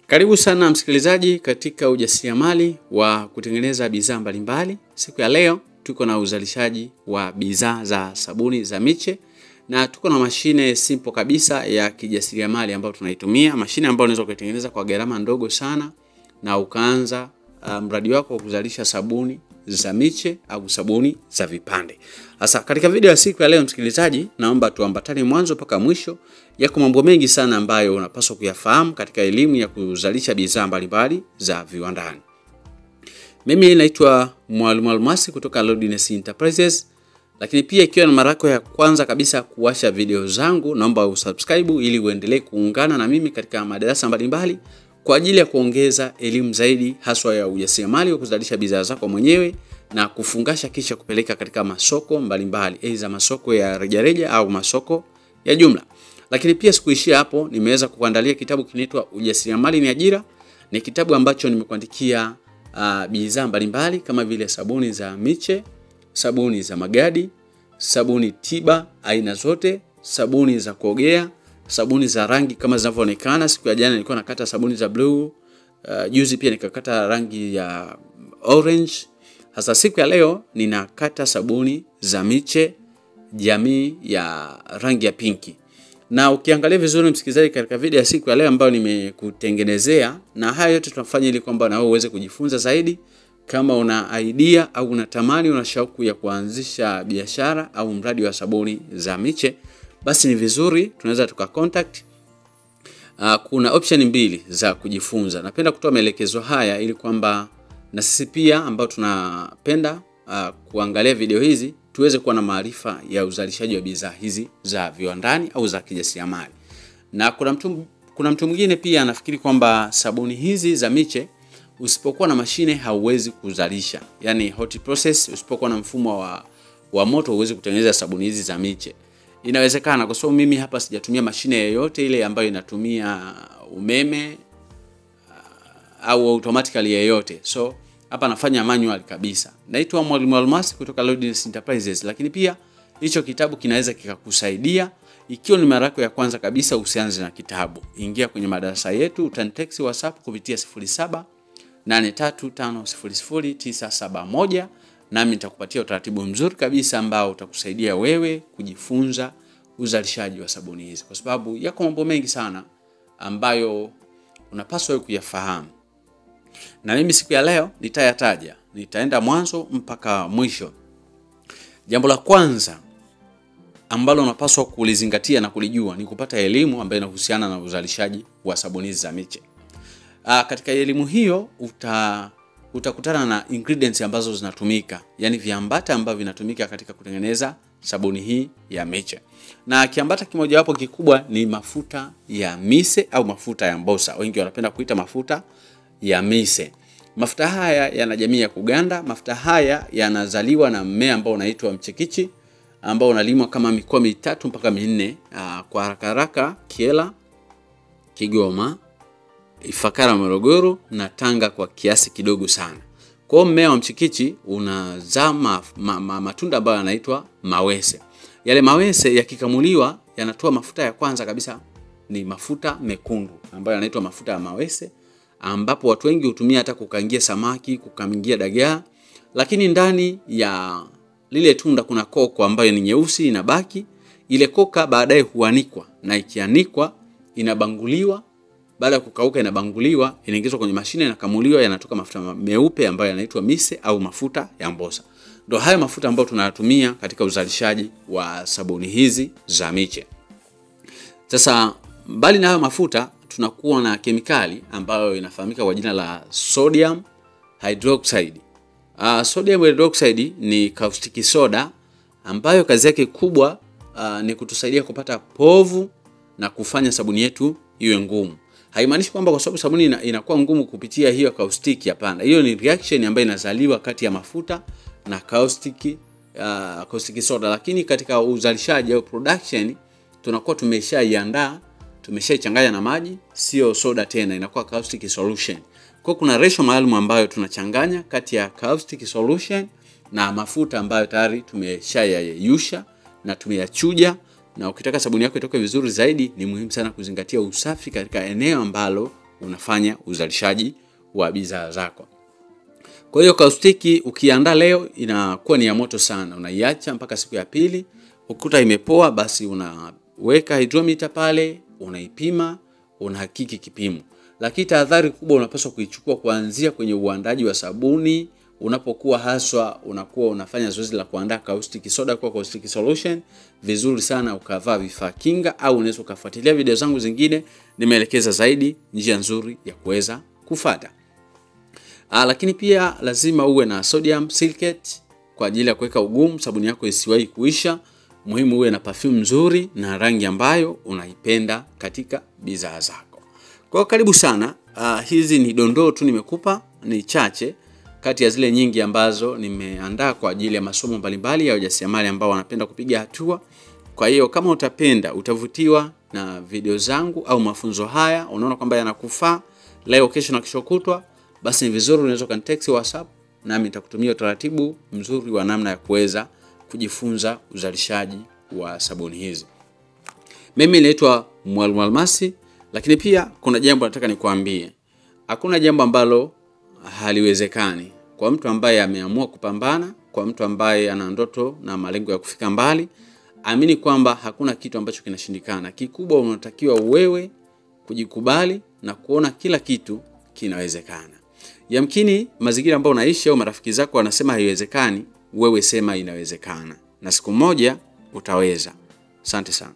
Karibu sana msikilizaji katika ujasiriamali wa kutengeneza bidhaa mbalimbali. Siku ya leo tuko na uzalishaji wa bidhaa za sabuni za miche na tuko na mashine simple kabisa ya kijasiriamali ambayo tunaitumia, mashine ambayo unaweza kuitengeneza kwa gharama ndogo sana na ukaanza mradi wako wa kuzalisha sabuni za miche au sabuni za vipande. Sasa katika video ya siku ya leo msikilizaji, naomba tuambatane mwanzo mpaka mwisho. Yako mambo mengi sana ambayo unapaswa kuyafahamu katika elimu ya kuzalisha bidhaa mbalimbali za viwandani. Mimi naitwa Mwalimu Almasi kutoka Lodness Enterprises. Lakini pia ikiwa ni mara yako ya kwanza kabisa kuwasha video zangu, naomba usubscribe ili uendelee kuungana na mimi katika madarasa mbalimbali kwa ajili ya kuongeza elimu zaidi haswa ya ujasiriamali wa kuzalisha bidhaa zako mwenyewe na kufungasha kisha kupeleka katika masoko mbalimbali, aidha masoko ya rejareja au masoko ya jumla. Lakini pia sikuishia hapo, nimeweza kukuandalia kitabu kinaitwa Ujasiriamali ni Ajira. Ni kitabu ambacho nimekuandikia bidhaa mbalimbali kama vile sabuni za miche, sabuni za magadi, sabuni tiba aina zote, sabuni za kuogea, sabuni za rangi kama zinavyoonekana. Siku ya jana nilikuwa nakata sabuni za blue, juzi pia nikakata rangi ya orange. Hasa siku ya leo ninakata sabuni za miche jamii ya rangi ya pinki. Na ukiangalia vizuri msikilizaji katika video ya siku ya leo ambayo nimekutengenezea, na haya yote tunafanya ili kwamba na wewe uweze kujifunza zaidi. Kama una idea au unatamani una shauku ya kuanzisha biashara au mradi wa sabuni za miche, basi ni vizuri tunaweza tukacontact. Kuna option mbili za kujifunza. Napenda kutoa maelekezo haya ili kwamba na sisi pia ambao tunapenda kuangalia video hizi tuweze kuwa na maarifa ya uzalishaji wa bidhaa hizi za viwandani au za kijasiriamali. Na kuna mtu mwingine pia anafikiri kwamba sabuni hizi za miche usipokuwa na mashine hauwezi kuzalisha. Yaani hot process, usipokuwa na mfumo wa moto huwezi kutengeneza sabuni hizi za miche. Inawezekana kwa sababu mimi hapa sijatumia mashine yoyote ile ambayo inatumia umeme au automatically yoyote. So hapa nafanya manual kabisa. Naitwa Mwalimu Almasi kutoka Lodness Enterprises. Lakini pia hicho kitabu kinaweza kikakusaidia. Ikiwa ni mara yako ya kwanza kabisa, usianze na kitabu. Ingia kwenye madarasa yetu, utanitext WhatsApp kupitia 0783500971 nami nitakupatia utaratibu mzuri kabisa ambao utakusaidia wewe kujifunza uzalishaji wa sabuni hizi, kwa sababu yako mambo mengi sana ambayo unapaswa kuyafahamu. Na mimi siku ya leo nitayataja, nitaenda mwanzo mpaka mwisho. Jambo la kwanza ambalo unapaswa kulizingatia na kulijua ni kupata elimu ambayo inahusiana na uzalishaji wa sabuni za miche. Katika elimu hiyo utakutana na ingredients ambazo zinatumika, yani viambata ambavyo vinatumika katika kutengeneza sabuni hii ya miche. Na kiambata kimoja wapo kikubwa ni mafuta ya mise au mafuta ya mbosa. Wengi wanapenda kuita mafuta ya mise. Mafuta haya yana jamii ya kuganda. Mafuta haya yanazaliwa na mmea ambao unaitwa mchikichi ambao unalimwa kama mikoa 3 mpaka 4 kwa haraka haraka: Kyela, Kigoma, Ifakara, Morogoro na Tanga kwa kiasi kidogo sana. Kwa mmea wa mchikichi unazaa matunda ambayo yanaitwa mawese. Yale mawese yakikamuliwa yanatoa mafuta ya kwanza kabisa, ni mafuta mekundu ambayo yanaitwa mafuta ya mawese, ambapo watu wengi hutumia hata kukaangia samaki, kukaangia dagaa. Lakini ndani ya lile tunda kuna koko ambayo ni nyeusi inabaki. Ile koka baadaye huanikwa, na ikianikwa inabanguliwa. Baada ya kukauka inabanguliwa, inaingizwa kwenye mashine na kamuliwa, yanatoka mafuta meupe ambayo yanaitwa mise au mafuta ya mbosa. Ndio hayo mafuta ambayo tunayatumia katika uzalishaji wa sabuni hizi za miche. Sasa mbali na hayo mafuta tunakuwa na kemikali ambayo inafahamika kwa jina la sodium hydroxide. Sodium hydroxide ni caustic soda ambayo kazi yake kubwa ni kutusaidia kupata povu na kufanya sabuni yetu iwe ngumu. Haimaanishi kwamba kwa sababu sabuni inakuwa ngumu kupitia hiyo caustic, hapana. Hiyo ni reaction ambayo inazaliwa kati ya mafuta na caustic soda. Lakini katika uzalishaji au production tunakuwa tumeshaiandaa, tumeshaichanganya na maji, sio soda tena, inakuwa caustic solution. Kwa kuna ratio maalum ambayo tunachanganya kati ya caustic solution na mafuta ambayo tayari tumeshayayusha na tumeyachuja. Na ukitaka sabuni yako itoke vizuri zaidi, ni muhimu sana kuzingatia usafi katika eneo ambalo unafanya uzalishaji wa bidhaa zako. Kwa hiyo kaustiki ukiandaa leo inakuwa ni ya moto sana. Unaiacha mpaka siku ya pili, ukuta imepoa, basi unaweka hydrometer pale, unaipima, unahakiki kipimo. Lakini tahadhari kubwa unapaswa kuichukua kuanzia kwenye uandaji wa sabuni. Unapokuwa haswa unakuwa unafanya zoezi la kuandaa caustic soda kwa caustic solution, vizuri sana ukavaa vifaa kinga, au unaweza kufuatilia video zangu zingine, nimeelekeza zaidi njia nzuri ya kuweza kufuata. Lakini pia lazima uwe na sodium silicate kwa ajili ya kuweka ugumu, sabuni yako isiwahi kuisha. Muhimu uwe na perfume nzuri na rangi ambayo unaipenda katika bidhaa zako. Kwa karibu sana. Hizi ni dondoo tu nimekupa, ni chache kati ya zile nyingi ambazo nimeandaa kwa ajili ya masomo mbalimbali ya ujasiriamali ambao wanapenda kupiga hatua. Kwa hiyo kama utapenda, utavutiwa na video zangu au mafunzo haya, unaona kwamba yanakufaa leo, kesho na kesho kutwa, basi ni vizuri unaweza kunitext WhatsApp nami nitakutumia utaratibu mzuri wa namna ya kuweza kujifunza uzalishaji wa sabuni hizi. Mimi naitwa Mwalimu Almasi, lakini pia kuna jambo nataka nikuambie. Hakuna jambo ambalo haliwezekani kwa mtu ambaye ameamua kupambana, kwa mtu ambaye ana ndoto na malengo ya kufika mbali. Amini kwamba hakuna kitu ambacho kinashindikana. Kikubwa unatakiwa wewe kujikubali na kuona kila kitu kinawezekana. Yamkini mazingira ambayo unaishi au marafiki zako wanasema haiwezekani, wewe sema inawezekana, na siku moja utaweza. Asante sana.